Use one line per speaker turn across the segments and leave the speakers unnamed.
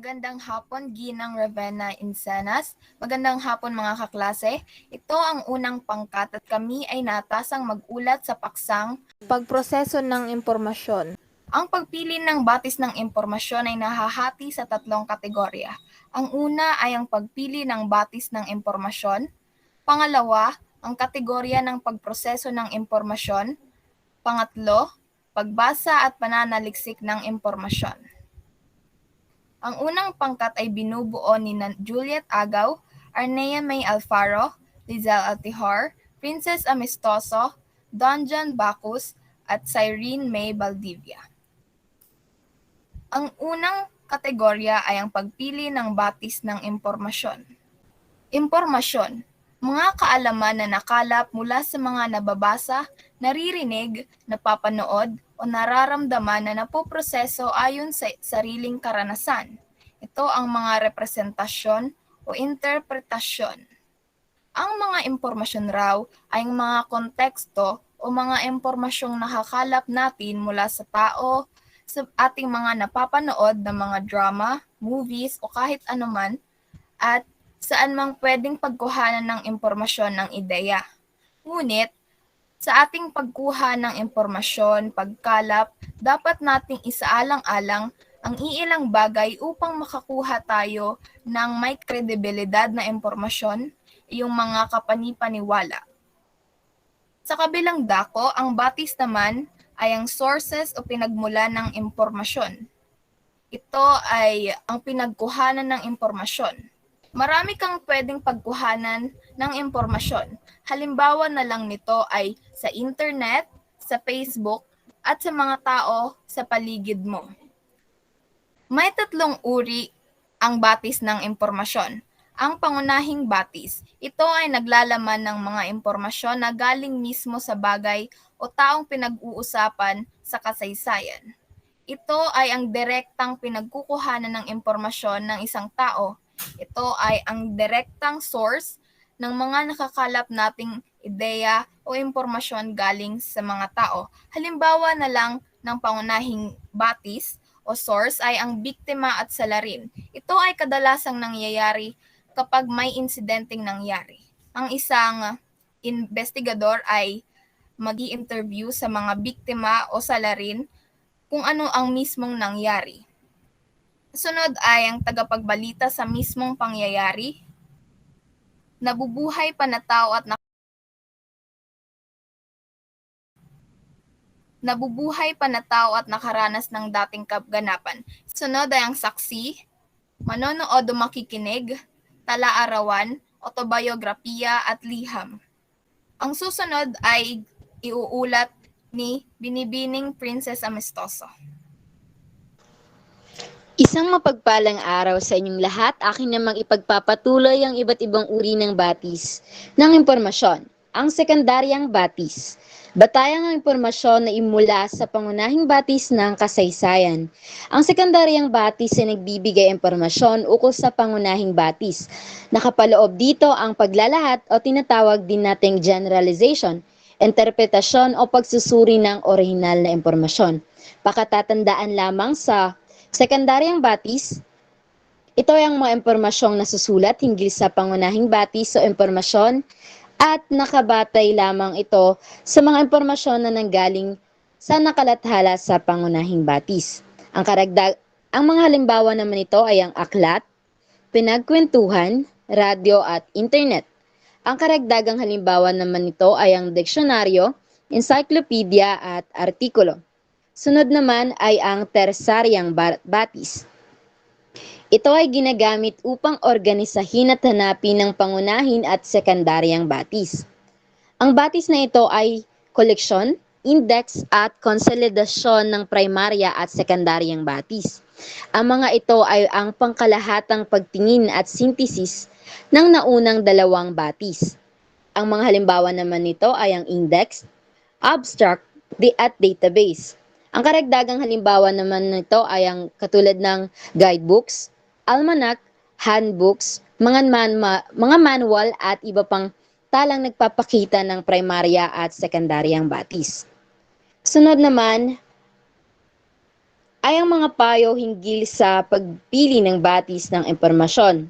Magandang hapon, Ginang Ravenna Insenas. Magandang hapon mga kaklase. Ito ang unang pangkat at kami ay natasang magulat sa paksang
Pagproseso ng impormasyon.
ang pagpili ng batis ng impormasyon ay nahahati sa tatlong kategorya. Ang una ay ang pagpili ng batis ng impormasyon. Pangalawa, ang kategorya ng pagproseso ng impormasyon. Pangatlo, pagbasa at pananaliksik ng impormasyon. Ang unang pangkat ay binubuo ni Juliet Agaw, Arnea May Alfaro, Lizelle Altihar, Princess Amistoso, Don John Bacus, at Cyrene May Valdivia. Ang unang kategorya ay ang pagpili ng batis ng impormasyon. Impormasyon, mga kaalaman na nakalap mula sa mga nababasa, naririnig, napapanood, o nararamdaman na napoproseso ayon sa sariling karanasan. Ito ang mga representasyon o interpretasyon. Ang mga impormasyon raw ay mga konteksto o mga impormasyong nakakalap natin mula sa tao, sa ating mga napapanood na mga drama, movies o kahit anuman, at saan mang pwedeng pagkuhanan ng impormasyon ng ideya. Ngunit, sa ating pagkuha ng impormasyon, pagkalap, dapat nating isaalang-alang ang iilang bagay upang makakuha tayo ng may kredibilidad na impormasyon, yung mga kapanipaniwala. Sa kabilang dako, ang batis naman ay ang sources o pinagmulan ng impormasyon. Ito ay ang pinagkuhanan ng impormasyon. Marami kang pwedeng pagkuhanan ng impormasyon. Halimbawa na lang nito ay sa internet, sa Facebook, at sa mga tao sa paligid mo. May tatlong uri ang batis ng impormasyon. Ang pangunahing batis, ito ay naglalaman ng mga impormasyon na galing mismo sa bagay o taong pinag-uusapan sa kasaysayan. Ito ay ang direktang pinagkukuhanan ng impormasyon ng isang tao. Ito ay ang direktang source ng mga nakakalap nating ideya o impormasyon galing sa mga tao. Halimbawa na lang ng pangunahing batis o source ay ang biktima at salarin. Ito ay kadalasang nangyayari kapag may insidenteng nangyari. Ang isang investigador ay mag-i-interview sa mga biktima o salarin kung ano ang mismong nangyari. Sunod ay ang tagapagbalita sa mismong pangyayari. Nabubuhay pa na tao at nakaranas ng dating kaganapan. Sunod ay ang saksi, manonood o makikinig, tala-arawan, autobiografiya at liham. Ang susunod ay iuulat ni Binibining Princess Amistoso.
Isang mapagpalang araw sa inyong lahat, akin namang ipagpapatuloy ang iba't ibang uri ng batis ng impormasyon, ang sekundaryang batis. Batayang ang impormasyon na imula sa pangunahing batis ng kasaysayan. Ang sekundaryang batis ay nagbibigay impormasyon ukol sa pangunahing batis. Nakapaloob dito ang paglalahat o tinatawag din nating generalization, interpretasyon o pagsusuri ng orihinal na impormasyon. Pakatatandaan lamang sa sekundaryang batis, ito ay ang mga impormasyong nasusulat hinggil sa pangunahing batis o impormasyon at nakabatay lamang ito sa mga impormasyon na nanggaling sa nakalathala sa pangunahing batis. Ang mga halimbawa naman ito ay ang aklat, pinagkwentuhan, radyo at internet. Ang karagdagang halimbawa naman nito ay ang diksyonaryo, encyclopedia at artikulo. Sunod naman ay ang tersaryang batis. Ito ay ginagamit upang organisahin at hanapin ng pangunahin at sekundaryang batis. Ang batis na ito ay koleksyon, index at konsolidasyon ng primarya at sekundaryang batis. Ang mga ito ay ang pangkalahatang pagtingin at sintesis ng naunang dalawang batis. Ang mga halimbawa naman nito ay ang index, abstract, at database. Ang karagdagang halimbawa naman nito ay ang katulad ng guidebooks, almanac, handbooks, mga manual at iba pang talang nagpapakita ng primarya at sekundaryang batis. Sunod naman ay ang mga payo hinggil sa pagpili ng batis ng impormasyon.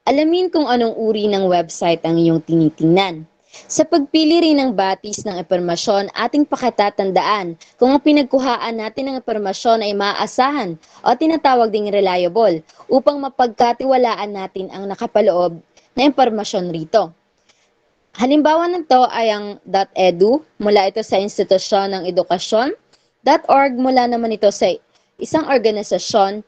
Alamin kung anong uri ng website ang iyong tinitingnan. Sa pagpili rin ng batis ng impormasyon, ating pakatatandaan kung ang pinagkuhaan natin ng impormasyon ay maaasahan o tinatawag ding reliable upang mapagkatiwalaan natin ang nakapaloob na impormasyon rito. Halimbawa nito ay ang .edu mula ito sa institusyon ng edukasyon, .org mula naman ito sa isang organisasyon,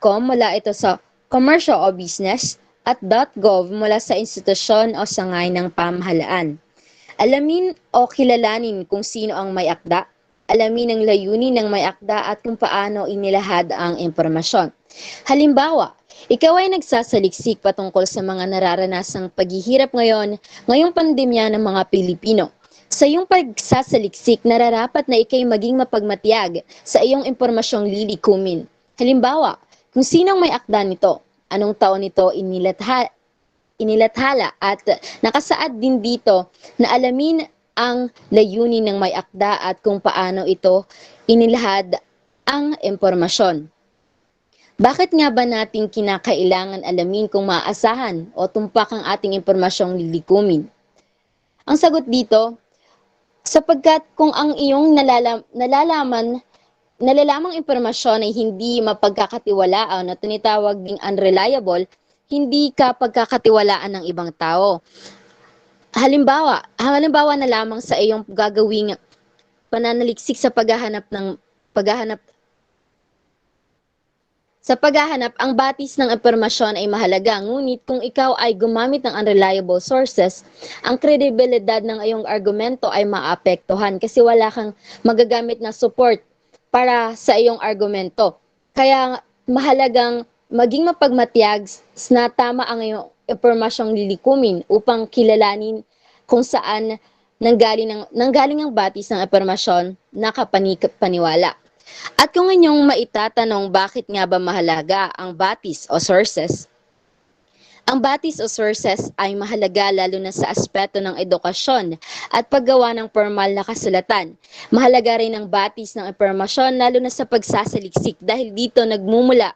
.com mula ito sa commercial o business, at .gov mula sa institusyon o sangay ng pamahalaan. Alamin o kilalanin kung sino ang may akda, alamin ang layunin ng may akda at kung paano inilahad ang impormasyon. Halimbawa, ikaw ay nagsasaliksik patungkol sa mga nararanasang paghihirap ngayong pandemya ng mga Pilipino. Sa iyong pagsasaliksik, nararapat na ikay maging mapagmatiyag sa iyong impormasyong lilikumin. Halimbawa, kung sinong may akda nito, anong taon nito inilathala at nakasaad din dito na alamin ang layunin ng may akda at kung paano ito inilahad ang impormasyon. Bakit nga ba natin kinakailangan alamin kung maaasahan o tumpak ang ating impormasyong lilikumin? Ang sagot dito, sapagkat kung ang iyong nalalamang impormasyon ay hindi mapagkakatiwalaan na tinatawag ding unreliable, hindi ka pagkakatiwalaan ng ibang tao. Halimbawa na lamang sa iyong gagawing pananaliksik sa paghahanap, ang batis ng impormasyon ay mahalaga, ngunit kung ikaw ay gumamit ng unreliable sources, ang kredibilidad ng iyong argumento ay maapektuhan kasi wala kang magagamit na support para sa iyong argumento. Kaya mahalagang maging mapagmatiyag na tama ang iyong impormasyong lilikumin upang kilalanin kung saan nanggaling ang batis ng impormasyon na kapani-paniwala. At kung inyong maitatanong bakit nga ba mahalaga ang batis o sources, ang batis o sources ay mahalaga lalo na sa aspeto ng edukasyon at paggawa ng formal na kasulatan. Mahalaga rin ang batis ng impormasyon lalo na sa pagsasaliksik dahil dito nagmumula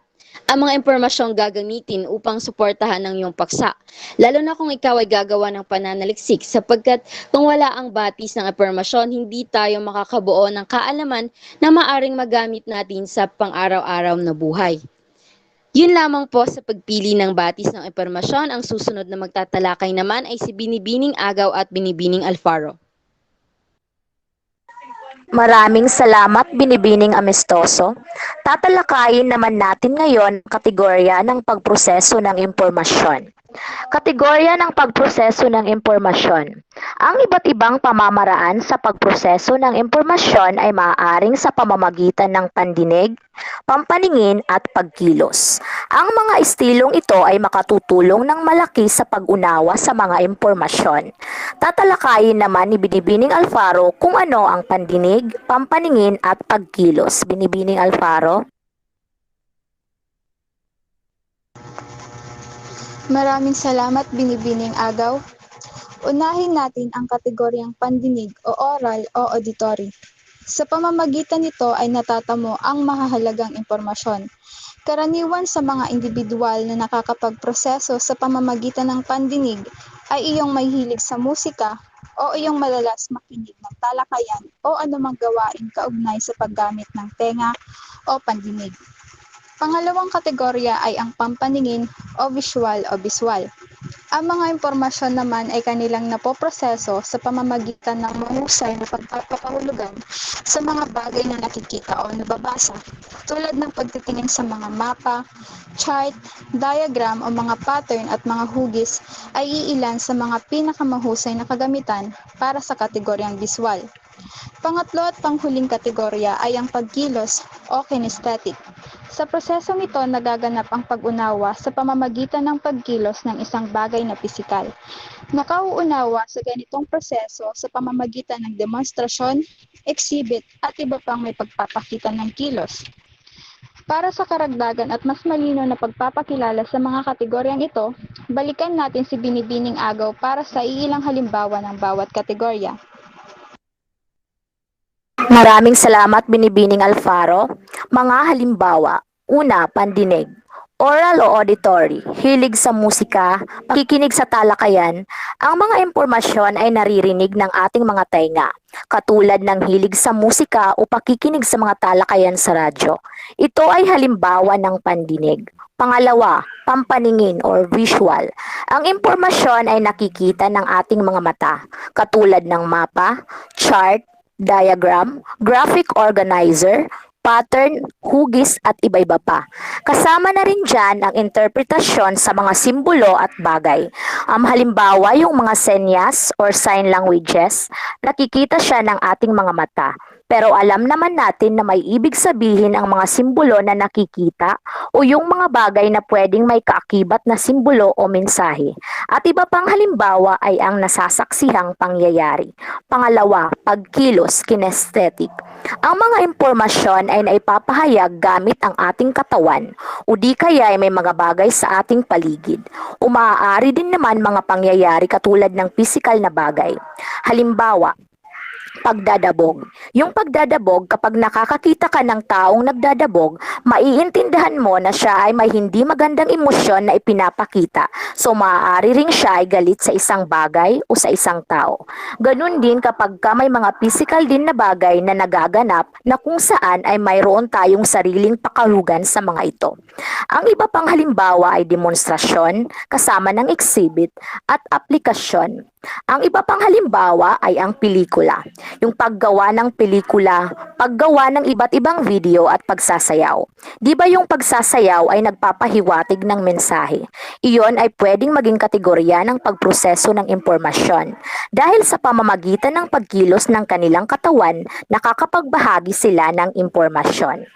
ang mga impormasyong gagamitin upang suportahan ng iyong paksa. Lalo na kung ikaw ay gagawa ng pananaliksik sapagkat kung wala ang batis ng impormasyon, hindi tayo makakabuo ng kaalaman na maaring magamit natin sa pang-araw-araw na buhay. Yun lamang po sa pagpili ng batis ng impormasyon. Ang susunod na magtatalakay naman ay si Binibining Agaw at Binibining Alfaro.
Maraming salamat, Binibining Amestoso. Tatalakayin naman natin ngayon ang kategorya ng pagproseso ng impormasyon. Kategorya ng pagproseso ng impormasyon. Ang iba't ibang pamamaraan sa pagproseso ng impormasyon ay maaaring sa pamamagitan ng pandinig, pampaningin at pagkilos. Ang mga estilong ito ay makatutulong ng malaki sa pag-unawa sa mga impormasyon. Tatalakayin naman ni Binibining Alfaro kung ano ang pandinig, pampaningin at pagkilos. Binibining Alfaro.
Maraming salamat, Binibining Agaw. Unahin natin ang kategoryang pandinig o oral o auditory. Sa pamamagitan nito ay natatamo ang mahahalagang impormasyon. Karaniwan sa mga individual na nakakapagproseso sa pamamagitan ng pandinig ay iyong may hilig sa musika o iyong malalas makinig ng talakayan o anumang gawain kaugnay sa paggamit ng tenga o pandinig. Pangalawang kategorya ay ang pampaningin o visual. Ang mga impormasyon naman ay kanilang napoproseso sa pamamagitan ng mahusay na pagpapahulugan sa mga bagay na nakikita o nababasa, tulad ng pagtitingin sa mga mapa, chart, diagram o mga pattern at mga hugis ay iilan sa mga pinakamahusay na kagamitan para sa kategoryang visual. Pangatlo at panghuling kategorya ay ang pagkilos o kinesthetic. Sa prosesong ito, nagaganap ang pag-unawa sa pamamagitan ng pagkilos ng isang bagay na pisikal. Nakauunawa sa ganitong proseso sa pamamagitan ng demonstrasyon, exhibit at iba pang may pagpapakita ng kilos. Para sa karagdagan at mas malino na pagpapakilala sa mga kategoryang ito, balikan natin si Binibining Agaw para sa iilang halimbawa ng bawat kategorya.
Maraming salamat Binibining Alfaro. Mga halimbawa, una, pandinig. Oral o auditory, hilig sa musika, pakikinig sa talakayan, ang mga impormasyon ay naririnig ng ating mga tainga, katulad ng hilig sa musika o pakikinig sa mga talakayan sa radyo. Ito ay halimbawa ng pandinig. Pangalawa, pampaningin or visual. Ang impormasyon ay nakikita ng ating mga mata, katulad ng mapa, chart, diagram, graphic organizer, pattern, hugis at iba-iba pa. Kasama na rin dyan ang interpretasyon sa mga simbolo at bagay. Halimbawa, yung mga senyas or sign languages, nakikita siya ng ating mga mata. Pero alam naman natin na may ibig sabihin ang mga simbolo na nakikita o yung mga bagay na pwedeng may kaakibat na simbolo o mensahe. At iba pang halimbawa ay ang nasasaksihang pangyayari. Pangalawa, pagkilos, kinesthetic. Ang mga impormasyon ay naipapahayag gamit ang ating katawan o di kaya ay may mga bagay sa ating paligid. O maaari din naman mga pangyayari katulad ng pisikal na bagay. Halimbawa, pagdadabog. Yung pagdadabog, kapag nakakakita ka ng taong nagdadabog, maiintindihan mo na siya ay may hindi magandang emosyon na ipinapakita. So maaari ring siya ay galit sa isang bagay o sa isang tao. Ganun din kapag ka may mga physical din na bagay na nagaganap na kung saan ay mayroon tayong sariling pakahugan sa mga ito. Ang iba pang halimbawa ay demonstrasyon, kasama ng exhibit at aplikasyon. Ang iba pang halimbawa ay ang pelikula. Yung paggawa ng pelikula, paggawa ng iba't ibang video at pagsasayaw. Di ba yung pagsasayaw ay nagpapahiwatig ng mensahe? Iyon ay pwedeng maging kategorya ng pagproseso ng impormasyon. Dahil sa pamamagitan ng pagkilos ng kanilang katawan, nakakapagbahagi sila ng impormasyon.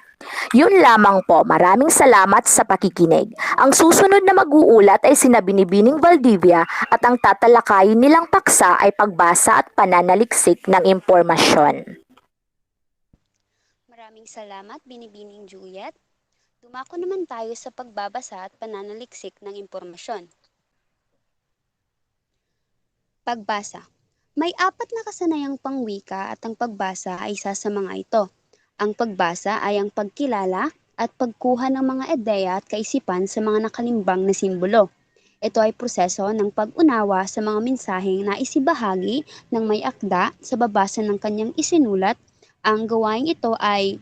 Yun lamang po. Maraming salamat sa pakikinig. Ang susunod na mag-uulat ay sina Binibining Valdivia at ang tatalakayin nilang paksa ay pagbasa at pananaliksik ng impormasyon.
Maraming salamat, Binibining Juliet. Dumako naman tayo sa pagbabasa at pananaliksik ng impormasyon. Pagbasa. May 4 na kasanayang pangwika at ang pagbasa ay isa sa mga ito. Ang pagbasa ay ang pagkilala at pagkuha ng mga ideya at kaisipan sa mga nakalimbang na simbolo. Ito ay proseso ng pag-unawa sa mga mensaheng naisibahagi ng may akda sa babasa ng kanyang isinulat. Ang gawaing ito ay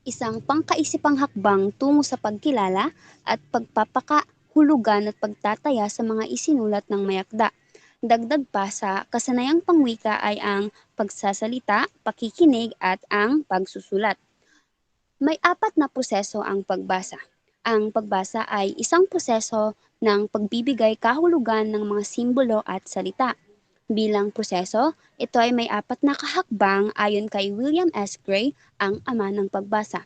isang pangkaisipang hakbang tungo sa pagkilala at pagpapakahulugan at pagtataya sa mga isinulat ng may akda. Dagdag pa sa kasanayang pangwika ay ang pagsasalita, pakikinig at ang pagsusulat. May 4 na proseso ang pagbasa. Ang pagbasa ay isang proseso ng pagbibigay kahulugan ng mga simbolo at salita. Bilang proseso, ito ay may 4 na kahakbang ayon kay William S. Gray, ang ama ng pagbasa.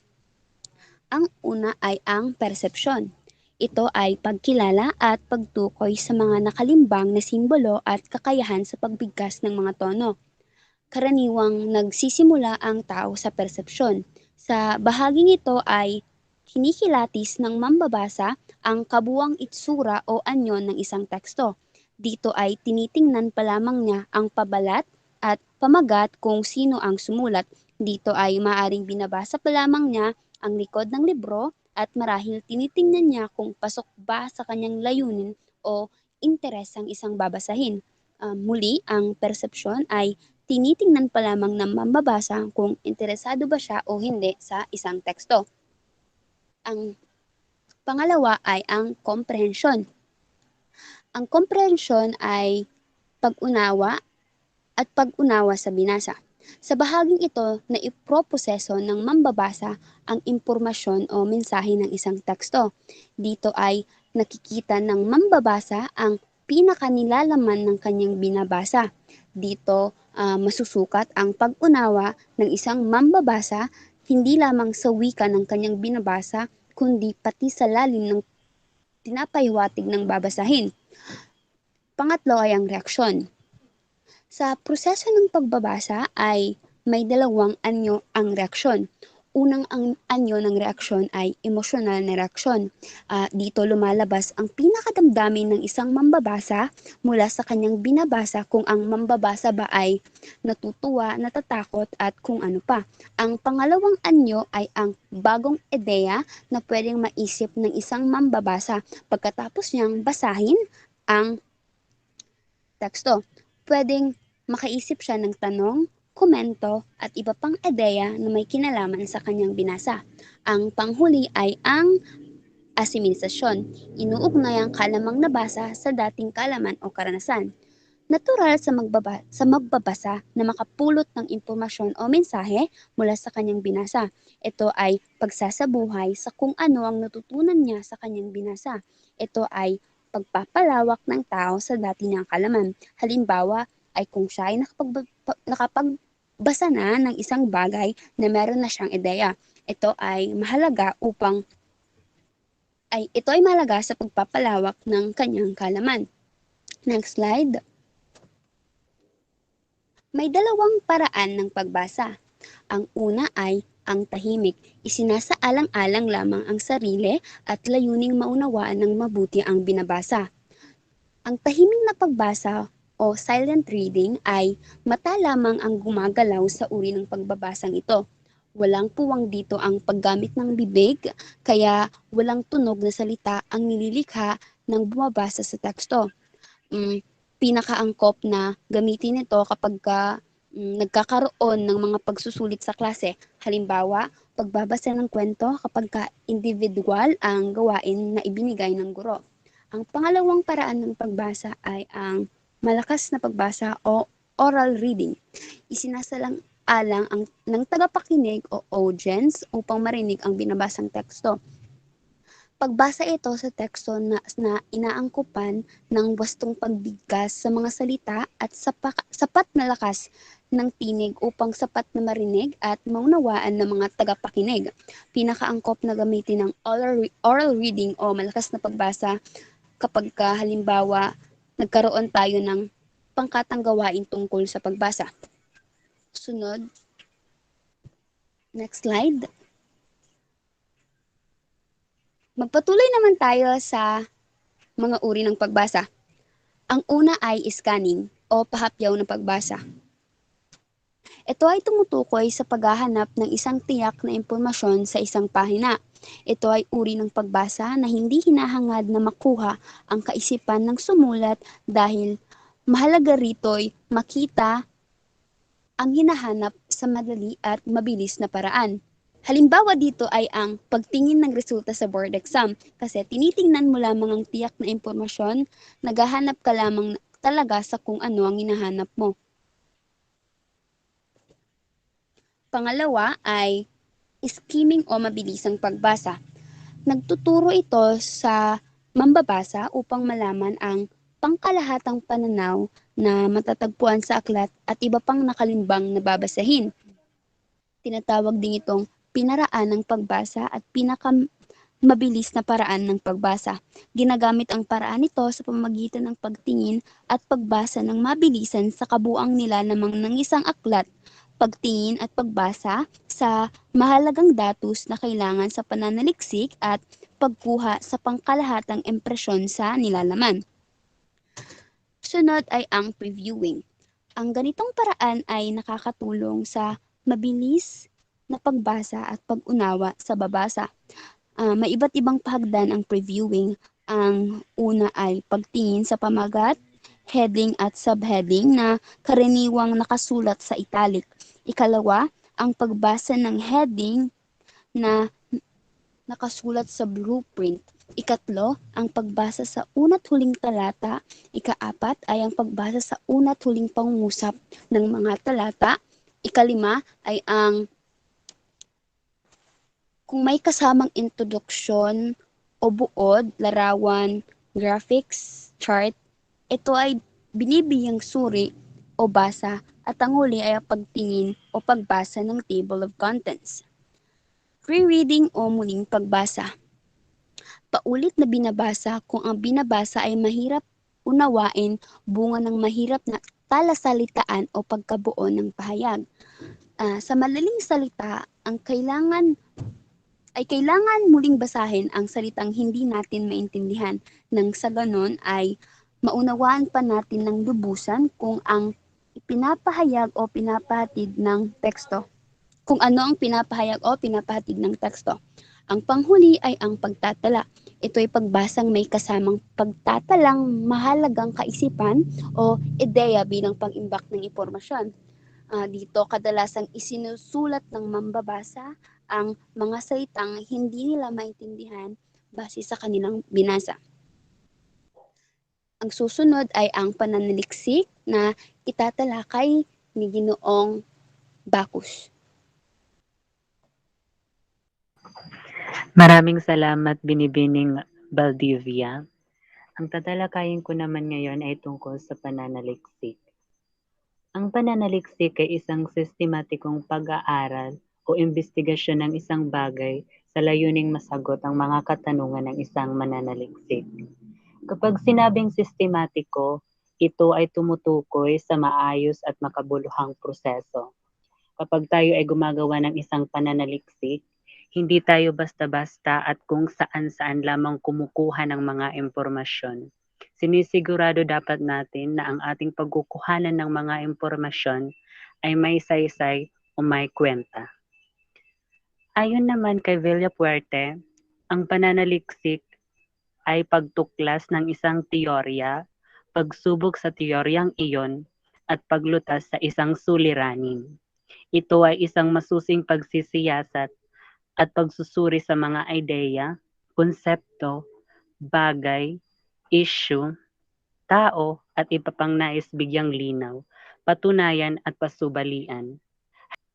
Ang una ay ang persepsyon. Ito ay pagkilala at pagtukoy sa mga nakalimbang na simbolo at kakayahan sa pagbigkas ng mga tono. Karaniwang nagsisimula ang tao sa persepsyon. Sa bahaging ito ay kinikilatis ng mambabasa ang kabuuang itsura o anyo ng isang teksto. Dito ay tinitingnan pa lamang niya ang pabalat at pamagat kung sino ang sumulat. Dito ay maaring binabasa pa lamang niya ang likod ng libro at marahil tinitingnan niya kung pasok ba sa kanyang layunin o interes ang isang babasahin. Muli, ang persepsyon ay tinitingnan pa lamang ng mambabasa kung interesado ba siya o hindi sa isang teksto. Ang pangalawa ay ang komprehensyon. Ang komprehensyon ay pag-unawa at pag-unawa sa binasa. Sa bahaging ito na iproproseso ng mambabasa ang impormasyon o mensahe ng isang teksto. Dito ay nakikita ng mambabasa ang pinakanilalaman ng kanyang binabasa. Dito masusukat ang pag-unawa ng isang mambabasa hindi lamang sa wika ng kanyang binabasa kundi pati sa lalim ng tinapahiwatig ng babasahin. Pangatlo ay ang reaksyon. Sa proseso ng pagbabasa ay may 2 anyo ang reaksyon. unang anyo ng reaksyon ay emosyonal na reaksyon. Dito lumalabas ang pinakadamdamin ng isang mambabasa mula sa kanyang binabasa, kung ang mambabasa ba ay natutuwa, natatakot at kung ano pa. Ang pangalawang anyo ay ang bagong ideya na pwedeng maisip ng isang mambabasa pagkatapos niyang basahin ang teksto. Pwedeng makaisip siya ng tanong, komento at iba pang ideya na may kinalaman sa kanyang binasa. Ang panghuli ay ang asimilasyon. Inuugnay ang kalamang nabasa sa dating kaalaman o karanasan. Natural sa magbabasa na makapulot ng impormasyon o mensahe mula sa kanyang binasa. Ito ay pagsasabuhay sa kung ano ang natutunan niya sa kanyang binasa. Ito ay pagpapalawak ng tao sa dati niyang kalaman. Halimbawa ay kung siya ay nakapagbasa na ng isang bagay na meron na siyang ideya. Ito ay mahalaga sa pagpapalawak ng kanyang kalaman. Next slide. May dalawang paraan ng pagbasa. Ang una ay ang tahimik. Isinasaalang-alang lamang ang sarili at layuning maunawaan ng mabuti ang binabasa. Ang tahimik na pagbasa o silent reading ay mata lamang ang gumagalaw sa uri ng pagbabasang ito. Walang puwang dito ang paggamit ng bibig, kaya walang tunog na salita ang nililikha ng bumabasa sa teksto. Pinakaangkop na gamitin ito kapag nagkakaroon ng mga pagsusulit sa klase. Halimbawa, pagbabasa ng kwento kapag individual ang gawain na ibinigay ng guro. Ang pangalawang paraan ng pagbasa ay ang malakas na pagbasa o oral reading. Isinasalang-alang ng tagapakinig o audience upang marinig ang binabasang teksto. Pagbasa ito sa teksto na inaangkupan ng wastong pagbigkas sa mga salita at sapat na lakas ng tinig upang sapat na marinig at maunawaan ng mga tagapakinig. Pinakaangkop na gamitin ng oral reading o malakas na pagbasa kapag halimbawa nagkaroon tayo ng pangkatang gawain tungkol sa pagbasa. Sunod. Next slide. Magpatuloy naman tayo sa mga uri ng pagbasa. Ang una ay scanning o pahapyaw na pagbasa. Ito ay tumutukoy sa paghahanap ng isang tiyak na impormasyon sa isang pahina. Ito ay uri ng pagbasa na hindi hinahangad na makuha ang kaisipan ng sumulat dahil mahalaga rito'y makita ang hinahanap sa madali at mabilis na paraan. Halimbawa dito ay ang pagtingin ng resulta sa board exam kasi tinitingnan mo lamang ang tiyak na impormasyon, naghahanap ka lamang talaga sa kung ano ang hinahanap mo. Pangalawa ay skimming o mabilisang pagbasa. Nagtuturo ito sa mambabasa upang malaman ang pangkalahatang pananaw na matatagpuan sa aklat at iba pang nakalimbang na babasahin. Tinatawag din itong pinaraan ng pagbasa at pinakamabilis na paraan ng pagbasa. Ginagamit ang paraan nito sa pamamagitan ng pagtingin at pagbasa ng mabilisan sa kabuang nilalamang ng isang aklat, pagtingin at pagbasa sa mahalagang datos na kailangan sa pananaliksik at pagkuha sa pangkalahatang impresyon sa nilalaman. Sunod ay ang previewing. Ang ganitong paraan ay nakakatulong sa mabilis na pagbasa at pag-unawa sa babasa. May iba't ibang pahagdan ang previewing. Ang una ay pagtingin sa pamagat, heading at subheading na karaniwang nakasulat sa italic. Ikalawa, ang pagbasa ng heading na nakasulat sa blueprint. Ikatlo, ang pagbasa sa una't huling talata. Ikaapat ay ang pagbasa sa una't huling pangungusap ng mga talata. Ikalima ay kung may kasamang introduksyon o buod, larawan, graphics, chart, ito ay binibigyang suri o basa at ang huli ay ang pagtingin o pagbasa ng table of contents. Rereading o muling pagbasa. Paulit na binabasa kung ang binabasa ay mahirap unawain, bunga ng mahirap na talasalitaan o pagkabuo ng pahayag. Sa madaling salita, kailangan muling basahin ang salitang hindi natin maintindihan nang sa ganon ay maunawaan pa natin ng lubusan kung ang pinapahayag o pinapahatid ng teksto. Kung ano ang pinapahayag o pinapahatid ng teksto. Ang panghuli ay ang pagtatala. Ito ay pagbasang may kasamang pagtatalang mahalagang kaisipan o ideya bilang pag-imbak ng impormasyon. Dito kadalasang isinusulat ng mambabasa ang mga salitang hindi nila maintindihan base sa kanilang binasa. Ang susunod ay ang pananaliksik na itatalakay ni Ginoong Bacchus.
Maraming salamat, Binibining Valdivia. Ang tatalakayin ko naman ngayon ay tungkol sa pananaliksik. Ang pananaliksik ay isang sistematikong pag-aaral o imbestigasyon ng isang bagay sa layuning masagot ang mga katanungan ng isang mananaliksik. Kapag sinabing sistematiko, ito ay tumutukoy sa maayos at makabuluhang proseso. Kapag tayo ay gumagawa ng isang pananaliksik, hindi tayo basta-basta at kung saan-saan lamang kumukuha ng mga impormasyon. Sinisigurado dapat natin na ang ating pagkukuhanan ng mga impormasyon ay may saysay o may kwenta. Ayon naman kay Villapuerte, ang pananaliksik ay pagtuklas ng isang teorya, pagsubok sa teoryang iyon, at paglutas sa isang suliranin. Ito ay isang masusing pagsisiyasat at pagsusuri sa mga ideya, konsepto, bagay, issue, tao at iba pang nais bigyang linaw, patunayan at pasubalian.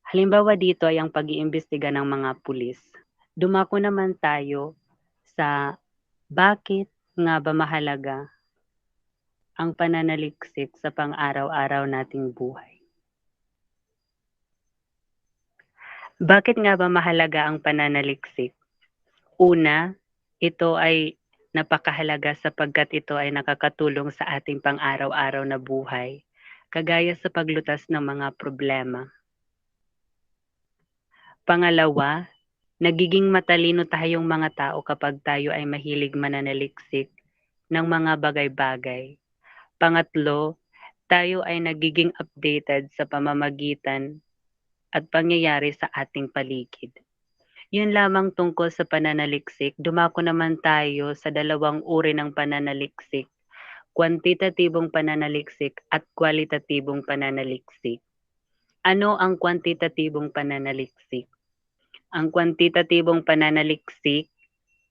Halimbawa dito ay ang pag-iimbestiga ng mga pulis. Dumako naman tayo sa bakit nga ba mahalaga ang pananaliksik sa pang-araw-araw nating buhay. Bakit nga ba mahalaga ang pananaliksik? Una, ito ay napakahalaga sapagkat ito ay nakakatulong sa ating pang-araw-araw na buhay, kagaya sa paglutas ng mga problema. Pangalawa, nagiging matalino tayong mga tao kapag tayo ay mahilig mananaliksik ng mga bagay-bagay. Pangatlo, tayo ay nagiging updated sa pamamagitan at pangyayari sa ating paligid. Yun lamang tungkol sa pananaliksik. Dumako naman tayo sa dalawang uri ng pananaliksik, kwantitatibong pananaliksik at kwalitatibong pananaliksik. Ano ang kwantitatibong pananaliksik? Ang kwantitatibong pananaliksik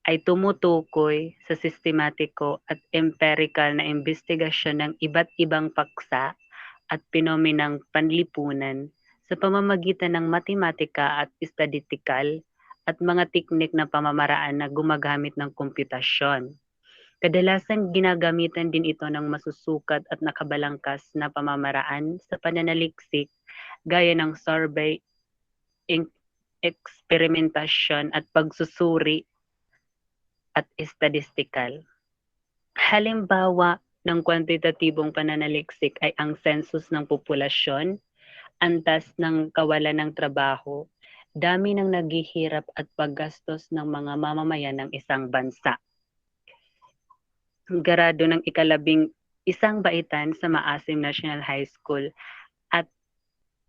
ay tumutukoy sa sistematiko at empirical na investigasyon ng iba't ibang paksa at penomenang panlipunan sa pamamagitan ng matematika at estadistikal at mga teknik na pamamaraan na gumagamit ng komputasyon. Kadalasan ginagamitan din ito ng masusukat at nakabalangkas na pamamaraan sa pananaliksik gaya ng survey, eksperimentasyon at pagsusuri at estadistikal. Halimbawa ng kwantitatibong pananaliksik ay ang census ng populasyon, antas ng kawalan ng trabaho, dami ng naghihirap at paggastos ng mga mamamayan ng isang bansa. Grado ng ika-11 baitan sa Maasim National High School at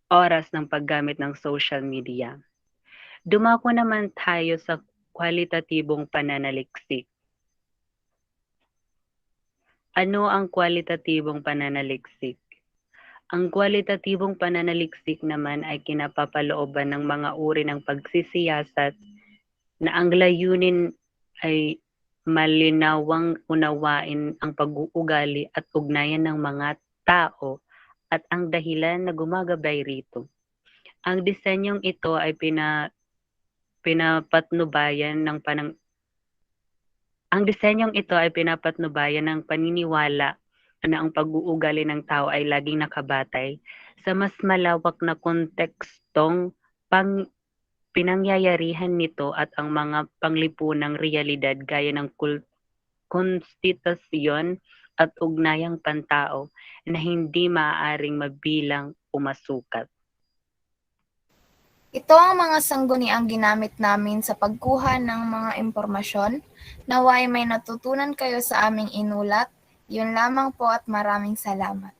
oras ng paggamit ng social media. Dumako naman tayo sa kwalitatibong pananaliksik. Ano ang kwalitatibong pananaliksik? Ang kwalitatibong pananaliksik naman ay kinapapalooban ng mga uri ng pagsisiyasat na ang layunin ay malinawang unawain ang pag-uugali at ugnayan ng mga tao at ang dahilan na gumagabay rito. Ang disenyong ito ay pinapatnubayan ng paniniwala na ang pag-uugali ng tao ay laging nakabatay sa mas malawak na kontekstong pinangyayarihan nito at ang mga panglipunang realidad gaya ng konstitusyon at ugnayang pantao na hindi maaaring mabilang o masukat.
Ito ang mga sangguniang ginamit namin sa pagkuha ng mga impormasyon. Naway may natutunan kayo sa aming inulat. Yun lamang po at maraming salamat.